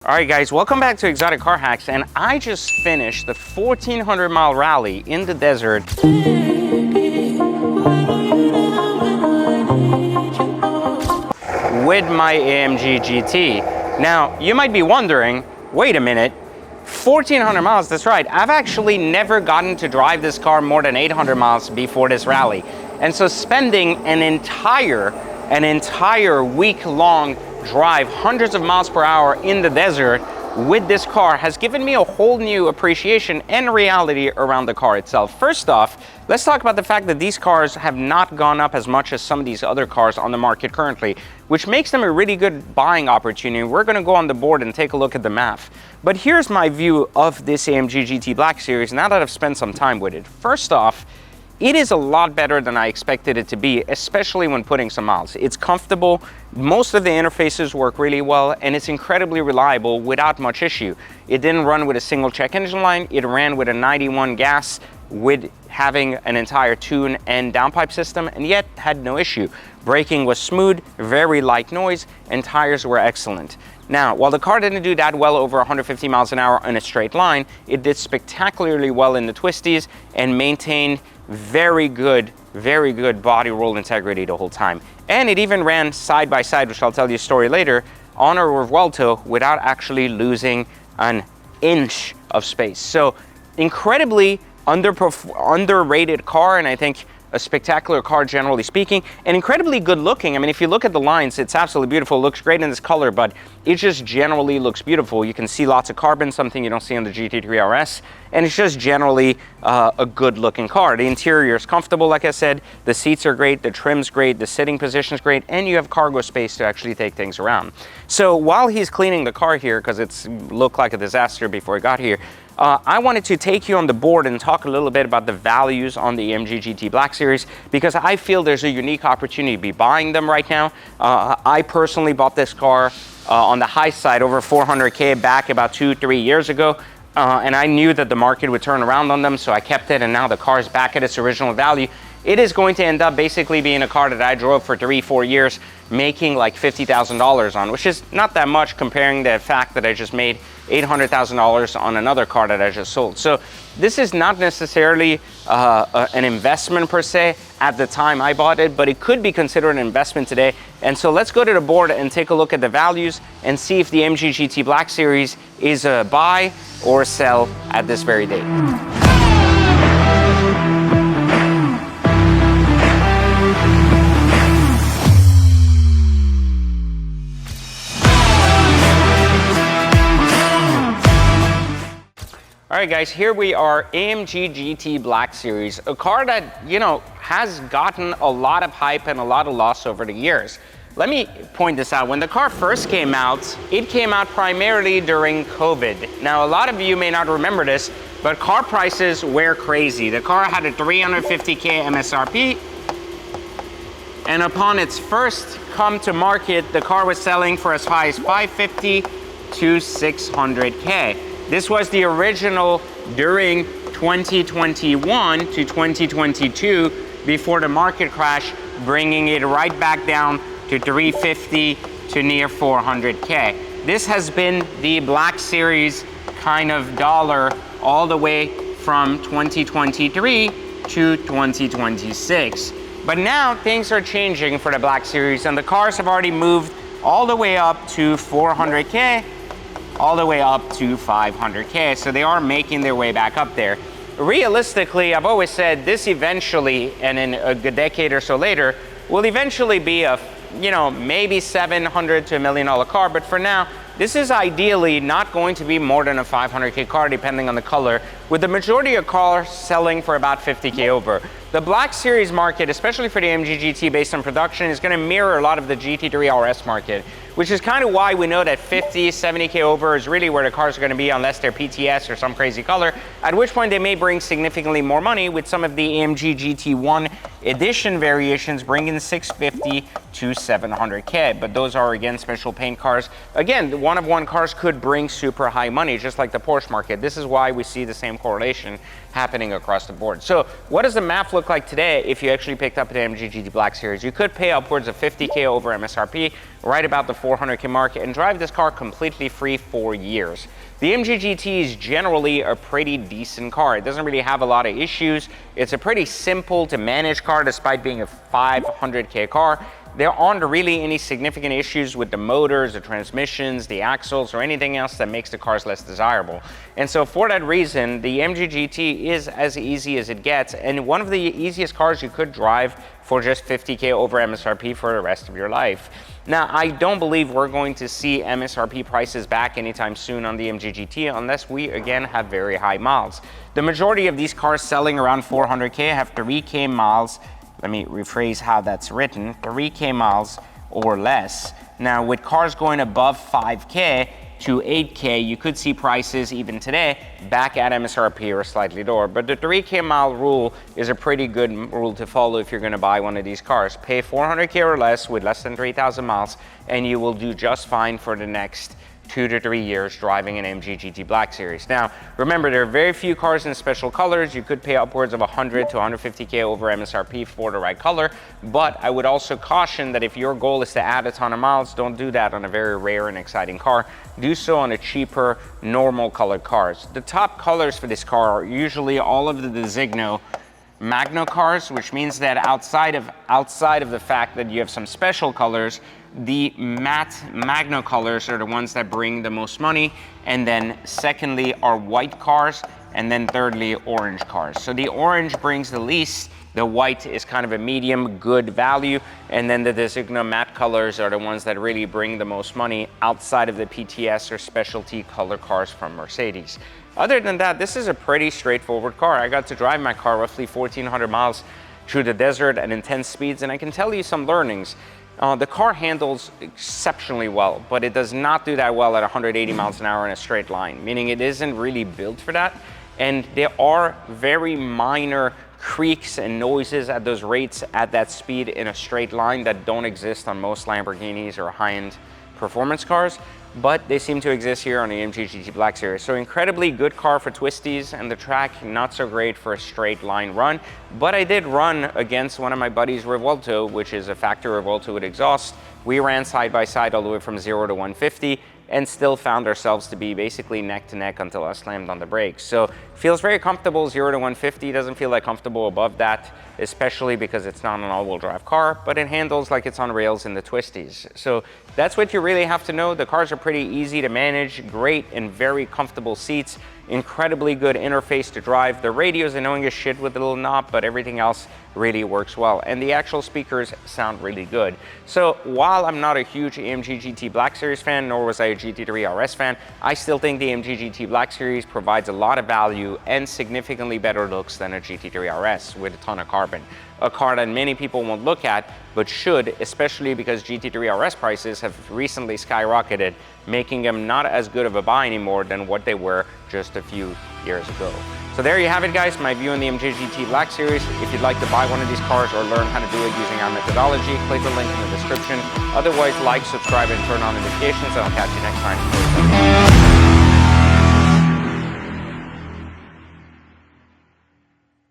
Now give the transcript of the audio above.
All right guys, welcome back to Exotic Car Hacks, and I just finished the 1400 mile rally in the desert with my AMG GT. Now, you might be wondering, wait a minute, 1400 miles, that's right. I've actually never gotten to drive this car more than 800 miles before this rally. And so spending an entire week-long drive, hundreds of miles per hour in the desert with this car has given me a whole new appreciation and reality around the car itself. First off, let's talk about the fact that these cars have not gone up as much as some of these other cars on the market currently, which makes them a really good buying opportunity. We're going to go on the board and take a look at the math. But here's my view of this AMG GT Black Series now that I've spent some time with it. First off, it is a lot better than I expected it to be, especially when putting some miles. It's comfortable, most of the interfaces work really well, and it's incredibly reliable without much issue. It didn't run with a single check engine line, it ran with a 91 gas with having an entire tune and downpipe system, and yet had no issue. Braking was smooth, very light noise, and tires were excellent. Now, while the car didn't do that well over 150 miles an hour in a straight line, it did spectacularly well in the twisties and maintained very good body roll integrity the whole time. And it even ran side by side, which I'll tell you a story later, on a Revuelto without actually losing an inch of space. So incredibly underrated car, and I think a spectacular car generally speaking, and incredibly good looking. I mean, if you look at the lines, it's absolutely beautiful. It looks great in this color, but it just generally looks beautiful. You can see lots of carbon, something you don't see on the GT3 RS, and it's just generally a good looking car. The interior is comfortable, like I said, the seats are great, the trim's great, the sitting position's great, and you have cargo space to actually take things around. So while he's cleaning the car here, because it's looked like a disaster before it got here, I wanted to take you on the board and talk a little bit about the values on the AMG GT Black Series, because I feel there's a unique opportunity to be buying them right now. I personally bought this car on the high side, over 400K back about 2-3 years ago. And I knew that the market would turn around on them, so I kept it, and now the car is back at its original value. It is going to end up basically being a car that I drove for 3-4 years, making like $50,000 on, which is not that much comparing the fact that I just made $800,000 on another car that I just sold. So this is not necessarily an investment per se at the time I bought it, but it could be considered an investment today. And so let's go to the board and take a look at the values and see if the AMG GT Black Series is a buy or a sell at this very date. All right guys, here we are, AMG GT Black Series, a car that, you know, has gotten a lot of hype and a lot of loss over the years. Let me point this out. When the car first came out, it came out primarily during COVID. Now, a lot of you may not remember this, but car prices were crazy. The car had a 350K MSRP, and upon its first come to market, the car was selling for as high as 550 to 600K. This was the original during 2021 to 2022 before the market crash, bringing it right back down to 350 to near 400K. This has been the Black Series kind of dollar all the way from 2023 to 2026. But now things are changing for the Black Series, and the cars have already moved all the way up to 400K, all the way up to 500K. So they are making their way back up there. Realistically, I've always said this eventually, and in a decade or so later, will eventually be a, you know, maybe $700,000 to $1 million car. But for now, this is ideally not going to be more than a 500K car, depending on the color, with the majority of cars selling for about 50K over. The Black Series market, especially for the AMG GT based on production, is going to mirror a lot of the GT3 RS market, which is kind of why we know that 50, 70K over is really where the cars are going to be, unless they're PTS or some crazy color, at which point they may bring significantly more money with some of the AMG GT1 Edition variations bring in 650 to 700K, but those are again special paint cars. Again, the one-of-one cars could bring super high money, just like the Porsche market. This is why we see the same correlation happening across the board. So what does the math look like today if you actually picked up an AMG GT Black Series? You could pay upwards of 50K over MSRP, right about the 400K mark, and drive this car completely free for years. The AMG GT is generally a pretty decent car. It doesn't really have a lot of issues. It's a pretty simple to manage car despite being a 500K car. There aren't really any significant issues with the motors, the transmissions, the axles, or anything else that makes the cars less desirable. And so for that reason, the AMG GT is as easy as it gets, and one of the easiest cars you could drive for just 50K over MSRP for the rest of your life. Now, I don't believe we're going to see MSRP prices back anytime soon on the AMG GT unless we, again, have very high miles. The majority of these cars selling around 400K have 3K miles. Let me rephrase how that's written, 3K miles or less. Now, with cars going above 5K to 8K, you could see prices even today back at MSRP or slightly lower. But the 3K mile rule is a pretty good rule to follow if you're gonna buy one of these cars. Pay 400K or less with less than 3,000 miles, and you will do just fine for the next 2 to 3 years driving an AMG GT Black Series. Now, remember, there are very few cars in special colors. You could pay upwards of 100 to 150K over MSRP for the right color, but I would also caution that if your goal is to add a ton of miles, don't do that on a very rare and exciting car. Do so on a cheaper, normal colored cars. The top colors for this car are usually all of the Designo Magno cars, which means that outside of the fact that you have some special colors, the matte Magno colors are the ones that bring the most money, and then secondly are white cars, and then thirdly orange cars. So the orange brings the least, the white is kind of a medium good value, and then the Designo matte colors are the ones that really bring the most money outside of the PTS or specialty color cars from Mercedes. Other than that, this is a pretty straightforward car. I got to drive my car roughly 1,400 miles through the desert at intense speeds, and I can tell you some learnings. The car handles exceptionally well, but it does not do that well at 180 miles an hour in a straight line, meaning it isn't really built for that. And there are very minor creaks and noises at those rates at that speed in a straight line that don't exist on most Lamborghinis or high-end performance cars, but they seem to exist here on the AMG GT Black Series. So incredibly good car for twisties, and the track not so great for a straight line run. But I did run against one of my buddies' Revolto, which is a factory Revolto with exhaust. We ran side by side all the way from 0 to 150 and still found ourselves to be basically neck to neck until I slammed on the brakes. So feels very comfortable, 0 to 150, doesn't feel like comfortable above that, especially because it's not an all-wheel drive car, but it handles like it's on rails in the twisties. So that's what you really have to know. The cars are pretty easy to manage, great and very comfortable seats, incredibly good interface to drive. The radio is annoying as shit with the little knob, but everything else really works well. And the actual speakers sound really good. So while I'm not a huge AMG GT Black Series fan, nor was I a GT3 RS fan, I still think the AMG GT Black Series provides a lot of value and significantly better looks than a GT3 RS with a ton of carbon. A car that many people won't look at, but should, especially because GT3 RS prices have recently skyrocketed, making them not as good of a buy anymore than what they were just a few years ago. So there you have it, guys, my view on the AMG GT Black Series. If you'd like to buy one of these cars or learn how to do it using our methodology, click the link in the description. Otherwise, like, subscribe, and turn on notifications, and I'll catch you next time.